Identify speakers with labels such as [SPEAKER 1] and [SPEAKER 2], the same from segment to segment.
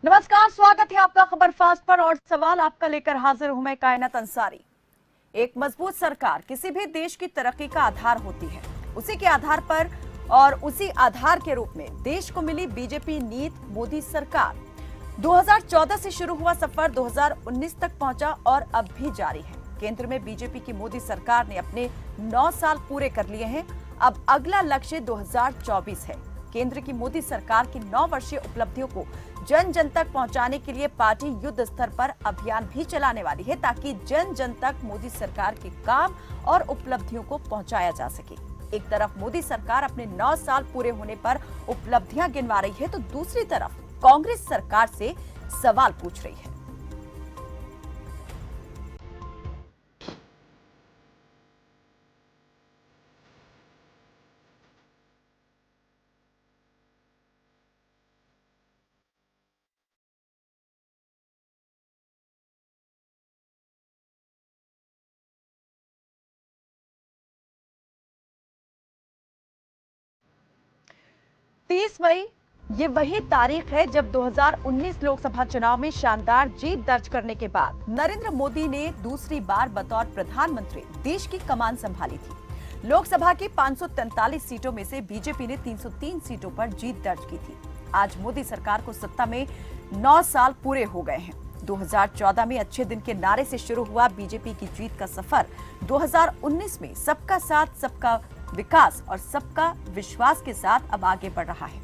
[SPEAKER 1] नमस्कार, स्वागत है आपका खबर फास्ट पर और सवाल आपका लेकर हाजिर हूं मैं कायनात अंसारी। एक मजबूत सरकार किसी भी देश की तरक्की का आधार होती है। उसी के आधार पर और उसी आधार के रूप में देश को मिली बीजेपी नीत मोदी सरकार। 2014 से शुरू हुआ सफर 2019 तक पहुंचा और अब भी जारी है। केंद्र में बीजेपी की मोदी सरकार ने अपने 9 साल पूरे कर लिए हैं। अब अगला लक्ष्य 2024 है। केंद्र की मोदी सरकार की 9 वर्षीय उपलब्धियों को जन जन तक पहुंचाने के लिए पार्टी युद्ध स्तर पर अभियान भी चलाने वाली है, ताकि जन जन तक मोदी सरकार के काम और उपलब्धियों को पहुंचाया जा सके। एक तरफ मोदी सरकार अपने 9 साल पूरे होने पर उपलब्धियां गिनवा रही है, तो दूसरी तरफ कांग्रेस सरकार से सवाल पूछ रही है। 30 मई ये वही तारीख है जब 2019 लोकसभा चुनाव में शानदार जीत दर्ज करने के बाद नरेंद्र मोदी ने दूसरी बार बतौर प्रधानमंत्री देश की कमान संभाली थी। लोकसभा की 543 सीटों में से बीजेपी ने 303 सीटों पर जीत दर्ज की थी। आज मोदी सरकार को सत्ता में 9 साल पूरे हो गए हैं। 2014 में अच्छे दिन के नारे से शुरू हुआ बीजेपी की जीत का सफर 2019 में सबका साथ, सबका विकास और सबका विश्वास के साथ अब आगे बढ़ रहा है।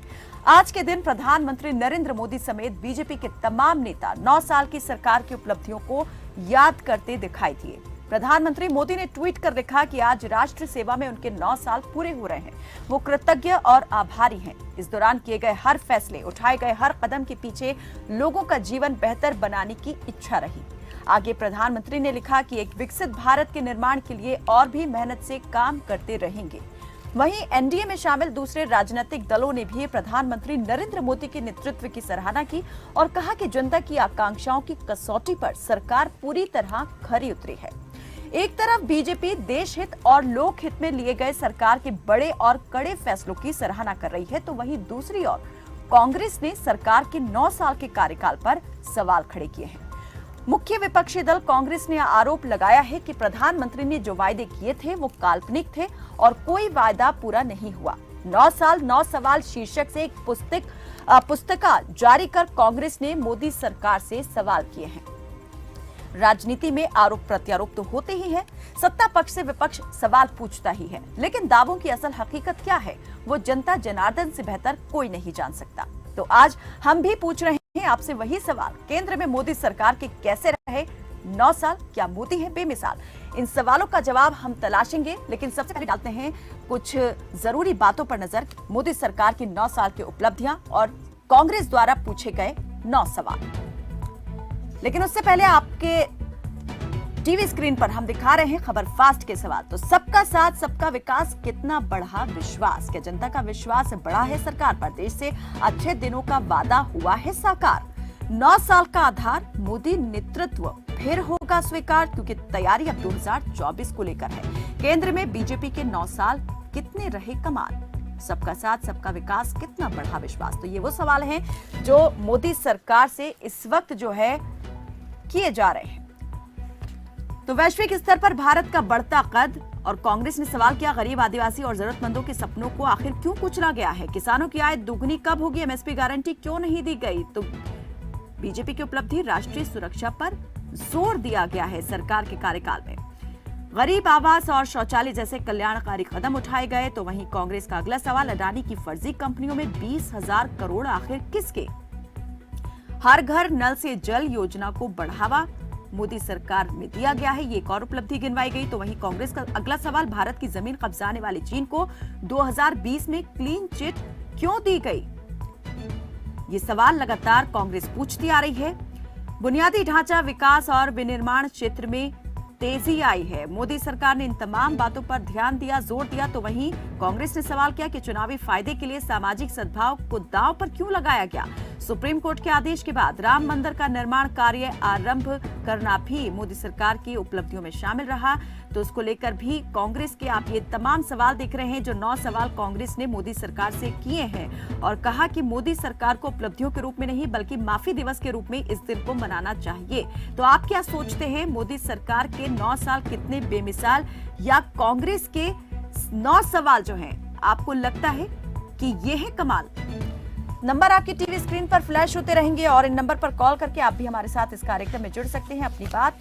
[SPEAKER 1] आज के दिन प्रधानमंत्री नरेंद्र मोदी समेत बीजेपी के तमाम नेता 9 साल की सरकार की उपलब्धियों को याद करते दिखाई दिए। प्रधानमंत्री मोदी ने ट्वीट कर लिखा कि आज राष्ट्र सेवा में उनके 9 साल पूरे हो रहे हैं। वो कृतज्ञ और आभारी हैं। इस दौरान किए गए हर फैसले, उठाए गए हर कदम के पीछे लोगों का जीवन बेहतर बनाने की इच्छा रही। आगे प्रधानमंत्री ने लिखा कि एक विकसित भारत के निर्माण के लिए और भी मेहनत से काम करते रहेंगे। वहीं एनडीए में शामिल दूसरे राजनीतिक दलों ने भी प्रधानमंत्री नरेंद्र मोदी के नेतृत्व की सराहना की और कहा कि जनता की आकांक्षाओं की कसौटी पर सरकार पूरी तरह खरी उतरी है। एक तरफ बीजेपी देश हित और लोक हित में लिए गए सरकार के बड़े और कड़े फैसलों की सराहना कर रही है, तो वहीं दूसरी ओर कांग्रेस ने सरकार के 9 साल के कार्यकाल पर सवाल खड़े किए हैं। मुख्य विपक्षी दल कांग्रेस ने आरोप लगाया है कि प्रधानमंत्री ने जो वायदे किए थे वो काल्पनिक थे और कोई वायदा पूरा नहीं हुआ। 9 साल 9 सवाल शीर्षक से एक पुस्तिका जारी कर कांग्रेस ने मोदी सरकार से सवाल किए हैं। राजनीति में आरोप प्रत्यारोप तो होते ही है, सत्ता पक्ष से विपक्ष सवाल पूछता ही है, लेकिन दावों की असल हकीकत क्या है वो जनता जनार्दन से बेहतर कोई नहीं जान सकता। तो आज हम भी पूछ रहे हैं आपसे वही सवाल, केंद्र में मोदी सरकार के कैसे रहे 9 साल, क्या मोदी है बेमिसाल? इन सवालों का जवाब हम तलाशेंगे, लेकिन सबसे पहले डालते हैं कुछ जरूरी बातों पर नजर। मोदी सरकार की 9 साल की उपलब्धियां और कांग्रेस द्वारा पूछे गए 9 सवाल। लेकिन उससे पहले आपके टीवी स्क्रीन पर हम दिखा रहे हैं खबर फास्ट के सवाल। तो सबका साथ, सबका विकास, कितना बढ़ा विश्वास? क्या जनता का विश्वास बढ़ा है सरकार पर? देश से अच्छे दिनों का वादा हुआ है साकार। 9 साल का आधार मोदी नेतृत्व फिर होगा स्वीकार, क्योंकि तैयारी अब 2024 को लेकर है। केंद्र में बीजेपी के 9 साल कितने रहे कमाल? सबका साथ, सबका विकास, कितना बढ़ा विश्वास? तो ये वो सवाल हैं जो मोदी सरकार से इस वक्त जो है किए जा रहे हैं। तो वैश्विक स्तर पर भारत का बढ़ता कद, और कांग्रेस ने सवाल किया गरीब, आदिवासी और जरूरतमंदों के सपनों को आखिर क्यों कुचला गया है? किसानों की आय दुगनी कब होगी? एमएसपी गारंटी क्यों नहीं दी गई? तो बीजेपी की उपलब्धि, राष्ट्रीय सुरक्षा पर जोर दिया गया है सरकार के कार्यकाल में। गरीब आवास और शौचालय जैसे कल्याणकारी कदम उठाए गए। तो वहीं कांग्रेस का अगला सवाल, अडानी की फर्जी कंपनियों में 20,000 करोड़ आखिर किसके? हर घर नल से जल योजना को बढ़ावा मोदी सरकार में दिया गया है, ये एक और उपलब्धि गिनवाई गई। तो वहीं कांग्रेस का अगला सवाल, भारत की जमीन कब्जाने वाली चीन को 2020 में क्लीन चिट क्यों दी गई? ये सवाल लगातार कांग्रेस पूछती आ रही है। बुनियादी ढांचा विकास और विनिर्माण क्षेत्र में तेजी आई है। मोदी सरकार ने इन तमाम बातों पर ध्यान दिया, जोर दिया। तो वहीं कांग्रेस ने सवाल किया कि चुनावी फायदे के लिए सामाजिक सद्भाव को दांव पर क्यों लगाया गया? सुप्रीम कोर्ट के आदेश के बाद राम मंदिर का निर्माण कार्य आरंभ करना भी मोदी सरकार की उपलब्धियों में शामिल रहा। तो उसको लेकर भी कांग्रेस के आप ये तमाम सवाल देख रहे हैं, जो 9 सवाल कांग्रेस ने मोदी सरकार से किए हैं और कहा कि मोदी सरकार को उपलब्धियों के रूप में नहीं बल्कि माफी दिवस के रूप में इस दिन को मनाना चाहिए। तो आप क्या सोचते हैं, मोदी सरकार के 9 साल कितने बेमिसाल, या कांग्रेस के 9 सवाल जो हैं आपको लगता है कि ये है कमाल? नंबर आपकी टीवी स्क्रीन पर फ्लैश होते रहेंगे और इन नंबर पर कॉल करके आप भी हमारे साथ इस कार्यक्रम में जुड़ सकते हैं। अपनी बात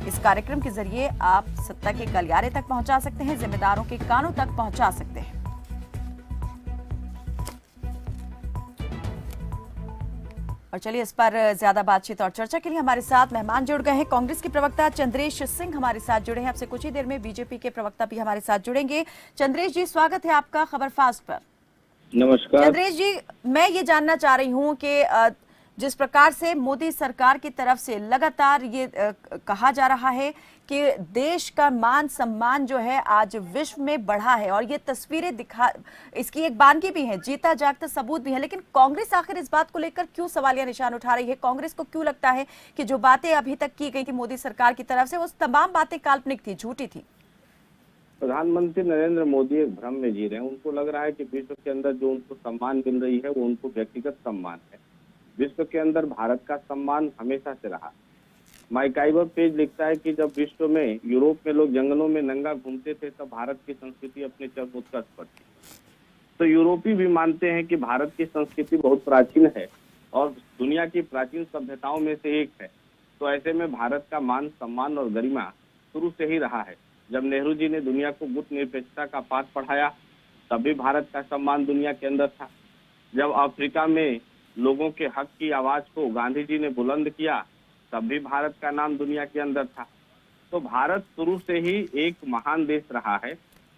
[SPEAKER 1] इस कार्यक्रम के जरिए आप सत्ता के गलियारे तक पहुंचा सकते हैं, जिम्मेदारों के कानों तक पहुंचा सकते हैं। और चलिए इस पर ज्यादा बातचीत और चर्चा के लिए हमारे साथ मेहमान जुड़ गए हैं। कांग्रेस के प्रवक्ता चंद्रेश सिंह हमारे साथ जुड़े हैं। आपसे कुछ ही देर में बीजेपी के प्रवक्ता भी हमारे साथ जुड़ेंगे। चंद्रेश जी, स्वागत है आपका खबर फास्ट पर।
[SPEAKER 2] नमस्कार
[SPEAKER 1] चंद्रेश जी, मैं ये जानना चाह रही हूँ कि जिस प्रकार से मोदी सरकार की तरफ से लगातार ये कहा जा रहा है कि देश का मान सम्मान जो है आज विश्व में बढ़ा है और ये तस्वीरें इसकी एक बानगी भी है, जीता जागता सबूत भी है, लेकिन कांग्रेस आखिर इस बात को लेकर क्यों सवालिया निशान उठा रही है? कांग्रेस को क्यों लगता है कि जो बातें अभी तक की गई थी मोदी सरकार की तरफ से, वो तमाम बातें काल्पनिक थी, झूठी थी?
[SPEAKER 2] प्रधानमंत्री नरेंद्र मोदी एक भ्रम में जी रहे हैं। उनको लग रहा है कि विश्व के अंदर जो उनको सम्मान मिल रही है वो उनको व्यक्तिगत सम्मान है। विश्व के अंदर भारत का सम्मान हमेशा से रहा। माइकाइवर पेज लिखता है कि जब विश्व में यूरोप में लोग जंगलों में नंगा घूमते थे तब भारत की संस्कृति अपने चरमोत्कर्ष पर थी। तो यूरोपी भी मानते हैं कि भारत की संस्कृति बहुत प्राचीन है और दुनिया की प्राचीन सभ्यताओं में से एक है। तो ऐसे में भारत का मान सम्मान और गरिमा शुरू से ही रहा है। जब नेहरू जी ने दुनिया को गुट निरपेक्षता का पाठ पढ़ाया तब भी भारत का सम्मान दुनिया के अंदर था। जब अफ्रीका में लोगों के हक की आवाज को गांधी जी ने बुलंद किया तब भी भारत का नाम दुनिया के अंदर था। तो भारत शुरू से ही एक महान देश रहा है।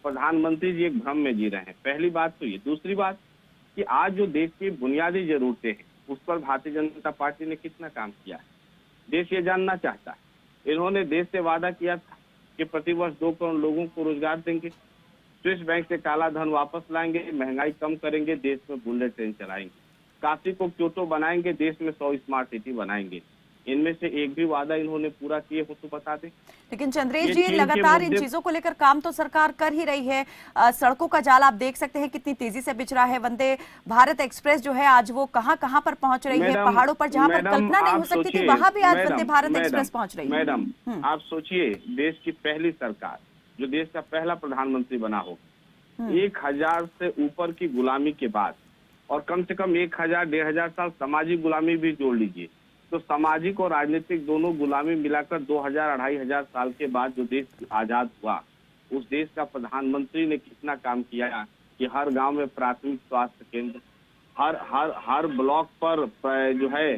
[SPEAKER 2] प्रधानमंत्री जी एक भ्रम में जी रहे हैं, पहली बात तो ये। दूसरी बात कि आज जो देश की बुनियादी जरूरतें हैं उस पर भारतीय जनता पार्टी ने कितना काम किया है, देश ये जानना चाहता है। इन्होंने देश से वादा किया था कि प्रतिवर्ष 2 करोड़ लोगों को रोजगार देंगे, स्विस बैंक से काला धन वापस लाएंगे, महंगाई कम करेंगे, देश में बुलेट ट्रेन चलाएंगे, काशी को क्योटो बनाएंगे, देश में 100 स्मार्ट सिटी बनाएंगे। इनमें से एक भी वादा इन्होंने पूरा किए हो तो बता दें।
[SPEAKER 1] लेकिन चंद्रेश जी, लगातार इन चीजों को लेकर काम तो सरकार कर ही रही है। सड़कों का जाल आप देख सकते हैं कितनी तेजी से बिछ रहा है। वंदे भारत एक्सप्रेस जो है आज वो कहां कहां पर पहुंच रही है। पहाड़ों पर जहां पर कल्पना नहीं हो सकती थी वहां भी आज वंदे भारत एक्सप्रेस पहुंच रही है।
[SPEAKER 2] मैडम आप सोचिए, देश की पहली सरकार जो देश का पहला प्रधानमंत्री बना हो, 1000 से ऊपर की गुलामी के बाद और कम से कम 1000-1500 साल सामाजिक गुलामी भी जोड़ लीजिए तो सामाजिक और राजनीतिक दोनों गुलामी मिलाकर 2000-2500 साल के बाद जो देश आजाद हुआ, उस देश का प्रधानमंत्री ने कितना काम किया कि हर गांव में प्राथमिक स्वास्थ्य केंद्र, हर ब्लॉक पर जो है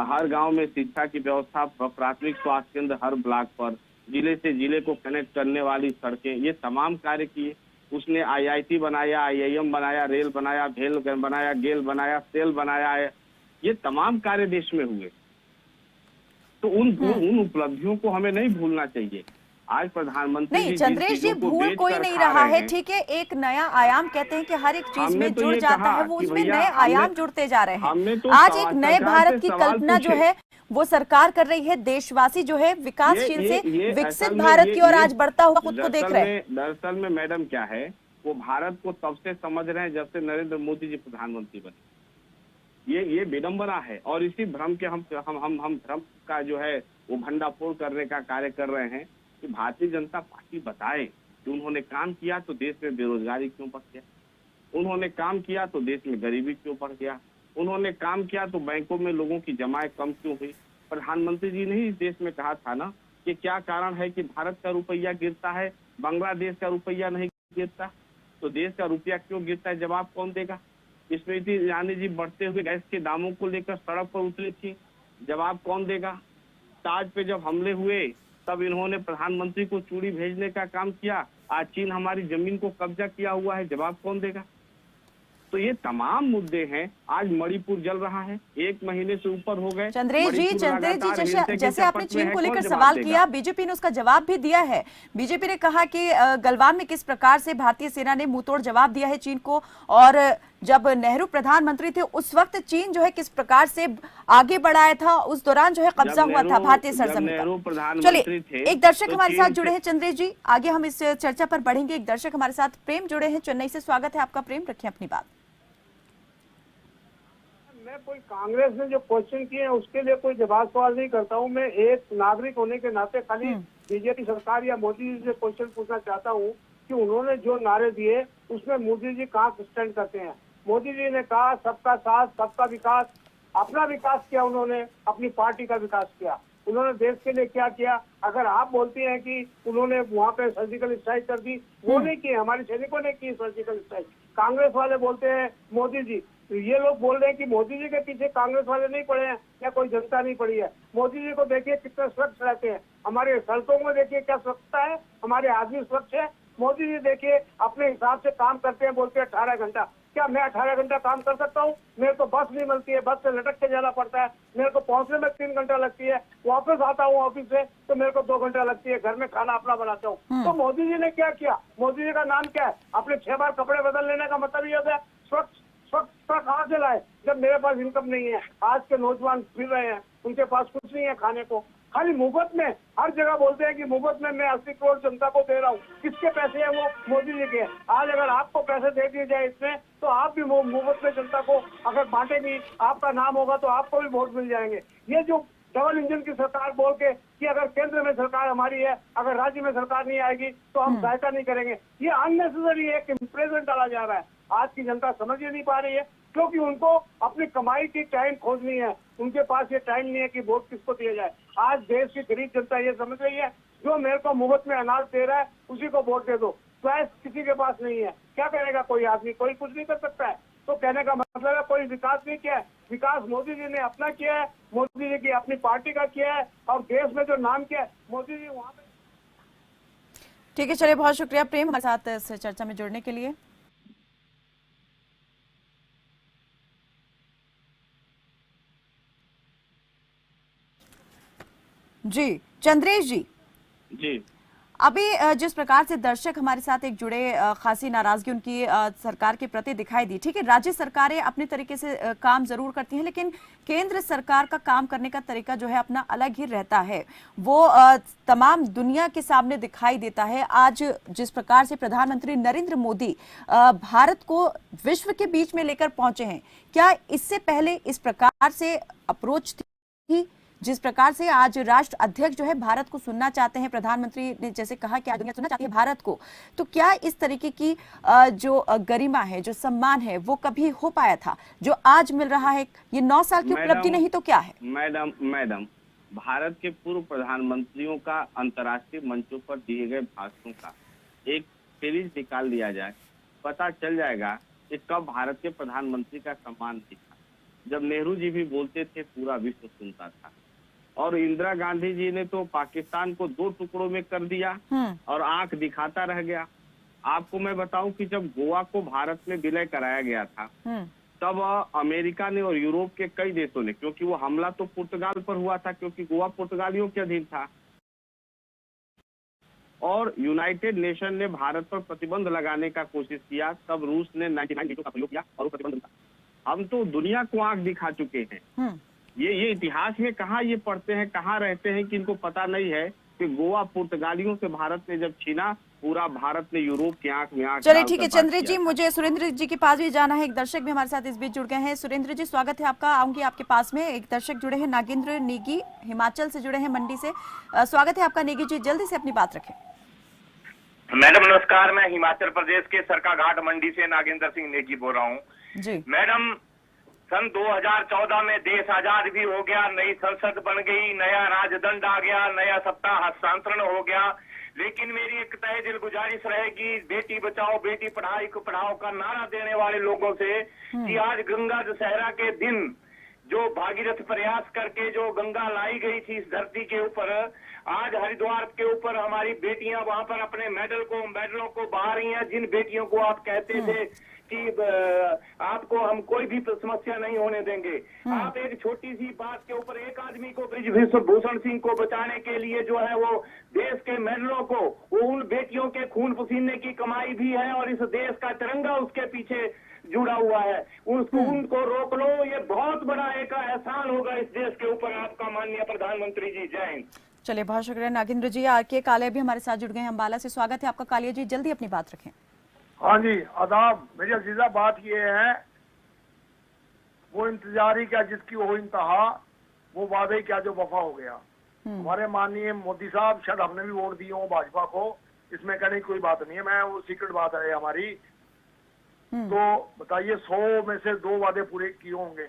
[SPEAKER 2] हर गांव में शिक्षा की व्यवस्था, प्राथमिक स्वास्थ्य केंद्र हर ब्लॉक पर, जिले से जिले को कनेक्ट करने वाली सड़कें, ये तमाम कार्य किए। उसने IIT बनाया, IIM बनाया, रेल बनाया, भेल बनाया, गेल बनाया, सेल बनाया है। ये तमाम कार्य देश में हुए। तो उन उपलब्धियों को हमें नहीं भूलना चाहिए। आज प्रधानमंत्री
[SPEAKER 1] नहीं चंद्रेश जी, भूल कोई नहीं रहा है, ठीक है। एक नया आयाम कहते हैं कि हर एक चीज में जुड़ जाता है, वो उसमें नए आयाम जुड़ते जा रहे हैं। आज एक नए भारत की कल्पना जो है वो सरकार कर रही है। देशवासी जो है विकासशील से विकसित भारत की ओर आज बढ़ता हुआ खुद को देख रहे हैं।
[SPEAKER 2] दरअसल में मैडम क्या है, वो भारत को तब से समझ रहे हैं जब से नरेंद्र मोदी जी प्रधानमंत्री बने। ये विडंबना है और इसी भ्रम के हम भ्रम का जो है वो भंडाफोड़ करने का कार्य कर रहे हैं कि भारतीय जनता पार्टी बताए कि उन्होंने काम किया तो देश में बेरोजगारी क्यों बढ़ गया, उन्होंने काम किया तो देश में गरीबी क्यों बढ़ गया, उन्होंने काम किया तो बैंकों में लोगों की जमाएं कम क्यों हुई। प्रधानमंत्री जी ने ही इस देश में कहा था ना कि क्या कारण है कि भारत का रुपया गिरता है, बांग्लादेश का रुपया नहीं गिरता, तो देश का रुपया क्यों गिरता है, जवाब कौन देगा। स्मृति ईरानी जी बढ़ते हुए गैस के दामों को लेकर सड़क पर उतरी थी, जवाब कौन देगा। ताज पे जब हमले हुए तब इन्होंने प्रधानमंत्री को चूड़ी भेजने का काम किया, आज चीन हमारी जमीन को कब्जा किया हुआ है, जवाब कौन देगा। तो ये तमाम मुद्दे हैं। आज मणिपुर जल रहा है, 1 महीने से ऊपर हो गए।
[SPEAKER 1] चंद्रेश जी जैसे आपने चीन को लेकर सवाल किया, बीजेपी ने उसका जवाब भी दिया है। बीजेपी ने कहा कि गलवान में किस प्रकार से भारतीय सेना ने मुंहतोड़ जवाब दिया है चीन को, और जब नेहरू प्रधानमंत्री थे उस वक्त चीन जो है किस प्रकार से आगे बढ़ाया था, उस दौरान जो है कब्जा हुआ था भारतीय सरजमीन पर। चलिए, एक दर्शक हमारे साथ जुड़े हैं, चंद्रेश जी, आगे हम इस चर्चा पर बढ़ेंगे। एक दर्शक हमारे साथ प्रेम जुड़े हैं चेन्नई से, स्वागत है आपका प्रेम, रखिए अपनी बात।
[SPEAKER 3] मैं कोई कांग्रेस ने जो क्वेश्चन किए हैं उसके लिए कोई जवाब सवाल नहीं करता हूँ। मैं एक नागरिक होने के नाते खाली बीजेपी सरकार या मोदी जी से क्वेश्चन पूछना चाहता हूँ कि उन्होंने जो नारे दिए उसमें मोदी जी कहाँ स्टैंड करते हैं। मोदी जी ने कहा सबका साथ सबका विकास, अपना विकास किया उन्होंने, अपनी पार्टी का विकास किया, उन्होंने देश के लिए क्या किया। अगर आप बोलती हैं कि उन्होंने वहाँ पे सर्जिकल स्ट्राइक कर दी, वो नहीं किए, हमारे सैनिकों ने की सर्जिकल स्ट्राइक। कांग्रेस वाले बोलते हैं मोदी जी, तो ये लोग बोल रहे हैं कि मोदी जी के पीछे कांग्रेस वाले नहीं पड़े हैं या कोई जनता नहीं पड़ी है। मोदी जी को देखिए कितने स्वच्छ रहते हैं, हमारे सड़कों में देखिए क्या स्वच्छता है, हमारे आदमी स्वच्छ है। मोदी जी देखिए अपने हिसाब से काम करते हैं, बोलते हैं 18 घंटा। क्या मैं 18 घंटा काम कर सकता हूँ? मेरे को बस नहीं मिलती है, बस से लटक के जाना पड़ता है, मेरे को पहुंचने में 3 घंटा लगती है, वापस आता हूँ ऑफिस से तो मेरे को 2 घंटा लगती है, घर में खाना अपना बनाता हूँ। तो मोदी जी ने क्या किया? मोदी जी का नाम क्या है? अपने 6 बार कपड़े बदल लेने का मतलब ये होता है स्वच्छता कहाँ से लाए जब मेरे पास इनकम नहीं है। आज के नौजवान फिर रहे हैं, उनके पास कुछ नहीं है खाने को, खाली मुफ्त में हर जगह बोलते हैं कि मुफ्त में मैं 80 करोड़ जनता को दे रहा हूँ। किसके पैसे हैं? वो मोदी जी के। आज अगर आपको पैसे दे दिए जाए इसमें तो आप भी मुफ्त में जनता को अगर बांटेंगी, आपका नाम होगा तो आपको भी वोट मिल जाएंगे। ये जो डबल इंजन की सरकार बोल के कि अगर केंद्र में सरकार हमारी है, अगर राज्य में सरकार नहीं आएगी तो हम सहायता नहीं करेंगे, ये अननेसेसरी एक इम्प्रेशन डाला जा रहा है। आज की जनता समझ ही नहीं पा रही है क्योंकि उनको अपनी कमाई की टाइम खोजनी है, उनके पास ये टाइम नहीं है कि वोट किसको दिया जाए। आज देश की गरीब जनता ये समझ रही है जो मेरे को मुफ्त में अनाज दे रहा है उसी को वोट दे दो। चॉइस किसी के पास नहीं है, क्या करेगा कोई आदमी? कोई कुछ नहीं कर सकता है। तो कहने का मतलब है कोई विकास नहीं किया है। विकास मोदी जी ने अपना किया है, मोदी जी की अपनी पार्टी का किया है, और देश में जो नाम किया है मोदी जी वहाँ पे।
[SPEAKER 1] ठीक है, चलिए, बहुत शुक्रिया प्रेम हमारे साथ इस चर्चा में जुड़ने के लिए। जी चंद्रेश जी, अभी जिस प्रकार से दर्शक हमारे साथ एक जुड़े, खासी नाराजगी उनकी सरकार के प्रति दिखाई दी। ठीक है, राज्य सरकारें अपने तरीके से काम जरूर करती हैं, लेकिन केंद्र सरकार का काम करने का तरीका जो है अपना अलग ही रहता है, वो तमाम दुनिया के सामने दिखाई देता है। आज जिस प्रकार से प्रधानमंत्री नरेंद्र मोदी भारत को विश्व के बीच में लेकर पहुंचे हैं, क्या इससे पहले इस प्रकार से अप्रोच थी? जिस प्रकार से आज राष्ट्र अध्यक्ष जो है भारत को सुनना चाहते हैं, प्रधानमंत्री ने जैसे कहा कि आज दुनिया सुनना चाहती है भारत को, तो क्या इस तरीके की जो गरिमा है, जो सम्मान है, वो कभी हो पाया था जो आज मिल रहा है? ये 9 साल की उपलब्धि नहीं तो क्या है?
[SPEAKER 2] मैडम, भारत के पूर्व प्रधानमंत्रियों का अंतर्राष्ट्रीय मंचों पर दिए गए भाषणों का एक सीरीज निकाल दिया जाए, पता चल जाएगा कि कब भारत के प्रधानमंत्री का सम्मान दिखा। जब नेहरू जी भी बोलते थे पूरा विश्व सुनता था, और इंदिरा गांधी जी ने तो पाकिस्तान को 2 टुकड़ों में कर दिया और आंख दिखाता रह गया। आपको मैं बताऊं कि जब गोवा को भारत में विलय कराया गया था तब अमेरिका ने और यूरोप के कई देशों ने, क्योंकि वो हमला तो पुर्तगाल पर हुआ था क्योंकि गोवा पुर्तगालियों के अधीन था, और यूनाइटेड नेशन ने भारत पर प्रतिबंध लगाने का कोशिश किया। तब रूस ने 99 वीटो का प्रयोग किया और प्रतिबंध। हम तो दुनिया को आंख दिखा चुके हैं। ये इतिहास में कहाँ ये पढ़ते हैं, कहाँ रहते हैं कि इनको पता नहीं है कि गोवा पुर्तगालियों से भारत ने जब छीना, पूरा भारत ने यूरोप की आंख में आंख।
[SPEAKER 1] चलिए ठीक है चंद्रेश जी, मुझे सुरेंद्र जी के पास भी जाना है। एक दर्शक भी हमारे साथ इस बीच जुड़ गए हैं। सुरेंद्र जी, स्वागत है आपका, आऊंगी आपके पास में। एक दर्शक जुड़े हैं, नागेंद्र नेगी, हिमाचल से जुड़े हैं, मंडी से। स्वागत है आपका नेगी जी, जल्दी से अपनी बात रखें।
[SPEAKER 4] मैडम नमस्कार, मैं हिमाचल प्रदेश के सरकाघाट मंडी से नागेंद्र सिंह नेगी बोल रहा हूँ
[SPEAKER 1] जी।
[SPEAKER 4] मैडम, सन 2014 में देश आजाद भी हो गया, नई संसद बन गई, नया राजदंड आ गया, नया सत्ता हस्तांतरण हो गया, लेकिन मेरी एक तहे दिल गुजारिश रहेगी बेटी बचाओ बेटी पढ़ाओ का नारा देने वाले लोगों से कि आज गंगा दशहरा के दिन जो भागीरथ प्रयास करके जो गंगा लाई गई थी इस धरती के ऊपर, आज हरिद्वार के ऊपर हमारी बेटियां वहां पर अपने मेडलों को बहा रही हैं। जिन बेटियों को आप कहते थे कि आपको हम कोई भी समस्या नहीं होने देंगे, आप एक छोटी सी बात के ऊपर एक आदमी को, बृजभूषण सिंह को बचाने के लिए जो है वो देश के मेडलों को, वो उन बेटियों के खून पसीने की कमाई भी है और इस देश का तिरंगा उसके पीछे जुड़ा हुआ है, उनको रोक लो। ये बहुत बड़ा एक एहसान होगा इस देश के ऊपर आपका, माननीय प्रधानमंत्री जी। जय हिंद।
[SPEAKER 1] चलिए, बहुत शुक्रिया नागेंद्र जी। आरके कालिया भी हमारे साथ जुड़ गए हैं अम्बाला से। स्वागत है आपका कालिया जी, जल्दी अपनी बात रखें।
[SPEAKER 5] हाँ जी, आदाब। मेरी अजीजा, बात ये है, वो इंतजार ही क्या जिसकी वो इंतहा, वो वादे क्या जो वफा हो गया। हमारे माननीय मोदी साहब, शायद हमने भी वोट दिए हो भाजपा को, इसमें कहने की कोई बात नहीं है, मैं वो सीक्रेट बात है हमारी। तो बताइए, 100 में से 2 वादे पूरे किए होंगे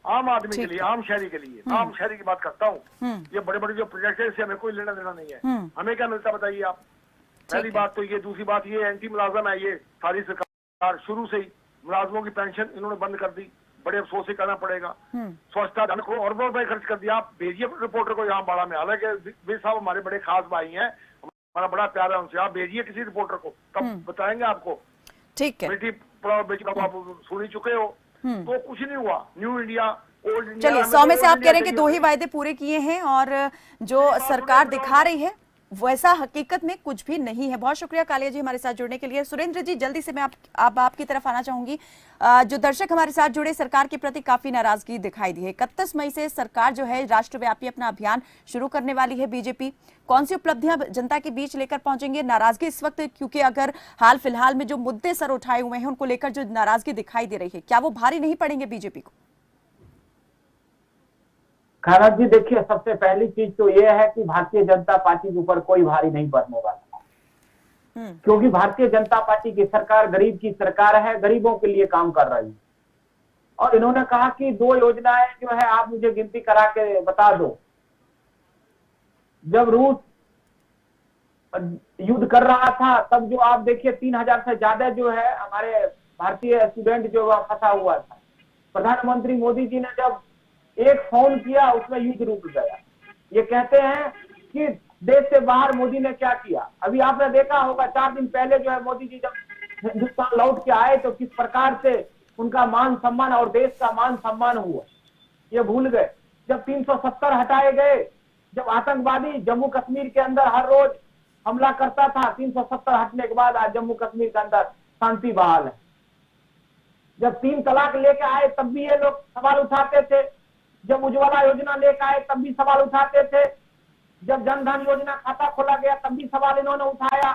[SPEAKER 5] आम आदमी के लिए, आम शहरी के लिए। आम शहरी की बात करता हूँ। ये बड़े बड़े जो प्रोजेक्ट है, इससे हमें कोई लेना देना नहीं है। हमें क्या मिलता बताइए आप। पहली बात तो ये। दूसरी बात ये, एंटी मुलाजम है ये सारी सरकार, शुरू से ही मुलाजमों की पेंशन इन्होंने बंद कर दी, बड़े अफसोस से करना पड़ेगा। स्वच्छता धन को अरबों रुपए खर्च कर दिया। आप भेजिए रिपोर्टर को यहाँ बाड़ा में, हालांकि वे साहब हमारे बड़े खास भाई हैं, हमारा बड़ा प्यार है उनसे। आप भेजिए किसी रिपोर्टर को, तब बताएंगे आपको।
[SPEAKER 1] ठीक है,
[SPEAKER 5] बेटी पढ़ाओ बेटी पढ़ाओ आप सुन ही चुके हो। तो कुछ नहीं हुआ। New India, old India.
[SPEAKER 1] चलिए, 100 में से आप कह रहे हैं कि 2 ही वायदे पूरे किए हैं और जो सरकार दिखा रही है वैसा हकीकत में कुछ भी नहीं है। बहुत शुक्रिया कालिया जी हमारे साथ जुड़ने के लिए। सुरेंद्र जी, जल्दी से मैं आपकी तरफ आना चाहूंगी। जो दर्शक हमारे साथ जुड़े, सरकार के प्रति काफी नाराजगी दिखाई दी है। 31 मई से सरकार जो है राष्ट्रव्यापी अपना अभियान शुरू करने वाली है बीजेपी। कौन सी उपलब्धियां जनता के बीच लेकर पहुंचेंगे? नाराजगी इस वक्त, क्योंकि अगर हाल फिलहाल में जो मुद्दे सर उठाए हुए हैं उनको लेकर जो नाराजगी दिखाई दे रही है, क्या वो भारी नहीं पड़ेंगे बीजेपी को?
[SPEAKER 6] खैरत जी, देखिए, सबसे पहली चीज तो यह है कि भारतीय जनता पार्टी के ऊपर कोई भारी नहीं पड़ने वाला, क्योंकि भारतीय जनता पार्टी की सरकार गरीब की सरकार है, गरीबों के लिए काम कर रही है। और इन्होंने कहा कि 2 योजनाएं जो है आप मुझे गिनती करा के बता दो। जब रूस युद्ध कर रहा था तब जो आप देखिए 3000 से ज्यादा जो है हमारे भारतीय स्टूडेंट जो वहां फंसा हुआ था। प्रधानमंत्री मोदी जी ने जब एक फोन किया, उसमें युद्ध रुक गया। ये कहते हैं कि देश से बाहर मोदी ने क्या किया। अभी आपने देखा होगा 4 दिन पहले जो है मोदी जी जब हिंदुस्तान लौट के आए तो किस प्रकार से उनका मान सम्मान और देश का मान सम्मान हुआ, ये भूल गए। जब 370 हटाए गए, जब आतंकवादी जम्मू कश्मीर के अंदर हर रोज हमला करता था, 370 हटने के बाद आज जम्मू कश्मीर के अंदर शांति बहाल है। जब 3 तलाक लेके आए तब भी ये लोग सवाल उठाते थे। जब उज्ज्वला योजना लेकर आए तब भी सवाल उठाते थे। जब जनधन योजना खाता खोला गया तब भी सवाल इन्होंने उठाया।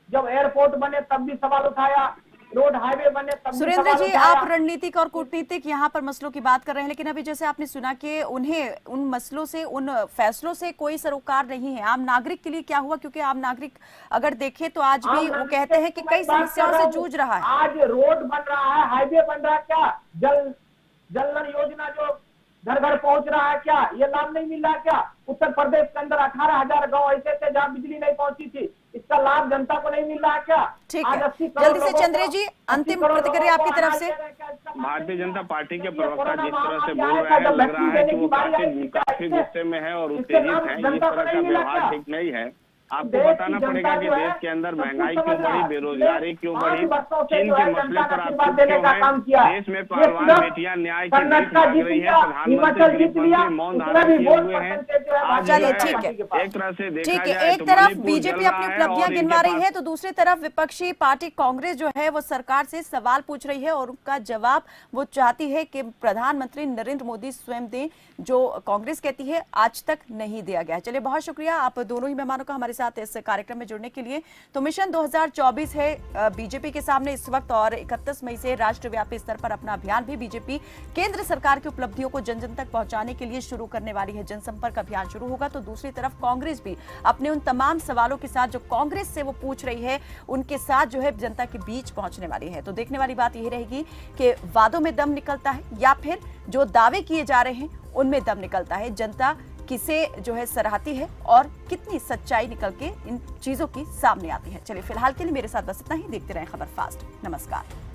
[SPEAKER 6] जब एयरपोर्ट बने तब भी सवाल उठाया। रोड हाईवे बने तब भी
[SPEAKER 1] सुरेंद्र
[SPEAKER 6] सवाल
[SPEAKER 1] जी,
[SPEAKER 6] उठाया।
[SPEAKER 1] आप रणनीतिक और कूटनीतिक यहाँ पर मसलों की बात कर रहे हैं, लेकिन अभी जैसे आपने सुना कि उन्हें उन मसलों से, उन फैसलों से कोई सरोकार नहीं है। आम नागरिक के लिए क्या हुआ? क्योंकि आम नागरिक अगर देखे तो आज भी वो कहते हैं कि कई समस्याओं से जूझ रहा है।
[SPEAKER 6] आज रोड बन रहा है, हाईवे बन रहा है, क्या जल नल योजना जो घर घर पहुंच रहा है, क्या ये लाभ नहीं मिल रहा? क्या उत्तर प्रदेश के अंदर 18,000 गांव ऐसे थे जहां बिजली नहीं पहुंची थी, इसका लाभ जनता को नहीं मिल रहा है क्या?
[SPEAKER 1] ठीक
[SPEAKER 6] आज
[SPEAKER 1] है,
[SPEAKER 6] 80 करोड़
[SPEAKER 1] जल्दी से
[SPEAKER 6] लोगों
[SPEAKER 1] चंद्रे
[SPEAKER 6] को-
[SPEAKER 1] जी,
[SPEAKER 6] 80
[SPEAKER 1] अंतिम
[SPEAKER 6] करोड़
[SPEAKER 1] प्रतिक्रिया
[SPEAKER 6] लोगों को
[SPEAKER 1] आपकी तरफ
[SPEAKER 6] अनाज
[SPEAKER 1] से।
[SPEAKER 6] दे रहे हैं, क्या इसका लाभ
[SPEAKER 2] भारतीय जनता पार्टी के
[SPEAKER 6] ये
[SPEAKER 2] प्रवक्ता
[SPEAKER 6] कोरोना
[SPEAKER 2] जिस तरह से
[SPEAKER 6] महामारी
[SPEAKER 2] बोल
[SPEAKER 6] आया
[SPEAKER 2] रहे
[SPEAKER 6] था,
[SPEAKER 2] हैं,
[SPEAKER 6] जब
[SPEAKER 2] लग रहा
[SPEAKER 6] वैक्सीन
[SPEAKER 2] है
[SPEAKER 6] देने
[SPEAKER 2] कि
[SPEAKER 6] की
[SPEAKER 2] वो
[SPEAKER 6] बारी आई
[SPEAKER 2] काफी
[SPEAKER 6] थी,
[SPEAKER 2] काफी
[SPEAKER 6] क्या
[SPEAKER 2] गुस्से में है और
[SPEAKER 6] इसके
[SPEAKER 2] उत्तेजित
[SPEAKER 6] नाम
[SPEAKER 2] है। इस
[SPEAKER 6] जनता
[SPEAKER 2] तरह
[SPEAKER 6] को
[SPEAKER 2] का
[SPEAKER 6] नहीं मिला
[SPEAKER 2] व्यवहार
[SPEAKER 6] क्या?
[SPEAKER 2] ठीक नहीं है। आपको
[SPEAKER 6] देश
[SPEAKER 2] बताना
[SPEAKER 6] की
[SPEAKER 2] पड़ेगा
[SPEAKER 6] जनता
[SPEAKER 2] कि
[SPEAKER 6] जो है,
[SPEAKER 2] देश के अंदर
[SPEAKER 6] सब कुछ
[SPEAKER 2] महंगाई
[SPEAKER 6] समझ
[SPEAKER 2] क्यों
[SPEAKER 6] रहा
[SPEAKER 2] बढ़ी,
[SPEAKER 6] है।
[SPEAKER 2] बेरोजगारी क्यों
[SPEAKER 6] 5
[SPEAKER 2] बढ़ी,
[SPEAKER 6] वर्षों से
[SPEAKER 2] चीन
[SPEAKER 6] जो
[SPEAKER 2] के
[SPEAKER 6] है
[SPEAKER 2] मसले
[SPEAKER 6] जनता
[SPEAKER 2] पर
[SPEAKER 6] का
[SPEAKER 2] आप
[SPEAKER 6] आशीर्वाद
[SPEAKER 2] चुप
[SPEAKER 6] देने
[SPEAKER 2] क्यों
[SPEAKER 6] का
[SPEAKER 2] हैं?
[SPEAKER 6] काम किया।
[SPEAKER 2] देश में
[SPEAKER 6] ये
[SPEAKER 2] पहलवान
[SPEAKER 6] सिर्फ
[SPEAKER 2] बेटियां न्याय की भीख
[SPEAKER 6] कर्नाटक
[SPEAKER 2] मांग
[SPEAKER 6] जीत
[SPEAKER 2] रही हैं,
[SPEAKER 6] लिया,
[SPEAKER 2] प्रधानमंत्री
[SPEAKER 6] हिमाचल
[SPEAKER 2] गरीब
[SPEAKER 6] जीत लिया,
[SPEAKER 2] मंत्री मौन
[SPEAKER 6] इसमें
[SPEAKER 2] धारण
[SPEAKER 6] भी
[SPEAKER 2] किए
[SPEAKER 6] वोट
[SPEAKER 2] हुए हैं।
[SPEAKER 6] परसेंटेज जो है
[SPEAKER 2] आज
[SPEAKER 6] भाजपा
[SPEAKER 1] चलिए,
[SPEAKER 2] जो
[SPEAKER 1] ठीक
[SPEAKER 2] है
[SPEAKER 1] है।
[SPEAKER 2] एक तरह से देखा
[SPEAKER 1] ठीक है,
[SPEAKER 2] जाए
[SPEAKER 1] एक
[SPEAKER 2] तो
[SPEAKER 1] तरफ
[SPEAKER 2] मणिपुर
[SPEAKER 1] बीजेपी
[SPEAKER 2] जल
[SPEAKER 1] अपनी
[SPEAKER 2] रहा है
[SPEAKER 1] उपलब्धियां
[SPEAKER 2] और
[SPEAKER 1] गिनवा
[SPEAKER 2] इनके
[SPEAKER 1] रही है तो दूसरी तरफ विपक्षी पार्टी कांग्रेस जो है वो सरकार से सवाल पूछ रही है और उनका जवाब वो चाहती है कि प्रधानमंत्री नरेंद्र मोदी स्वयं दें, जो कांग्रेस कहती है आज तक नहीं दिया गया। चलिए, बहुत शुक्रिया आप दोनों ही मेहमानों का हमारे साथ इस कार्यक्रम में जुड़ने के लिए। तो मिशन 2024 है बीजेपी के सामने इस वक्त और 31 मई से राष्ट्रव्यापी स्तर पर अपना अभियान भी बीजेपी केंद्र सरकार की उपलब्धियों को जन जन तक पहुंचाने के लिए शुरू करने वाली है। जनसंपर्क अभियान शुरू होगा तो दूसरी तरफ कांग्रेस भी अपने उन तमाम सवालों के साथ जो कांग्रेस से वो पूछ रही है उनके साथ जो है जनता के बीच पहुंचने वाली है। तो देखने वाली बात यही रहेगी कि वादों में दम निकलता है या फिर जो दावे किए जा रहे हैं उनमें दम निकलता है। जनता किसे जो है सराहती है और कितनी सच्चाई निकल के इन चीजों की सामने आती है। चलिए, फिलहाल के लिए मेरे साथ बस इतना ही। देखते रहें खबर फास्ट। नमस्कार।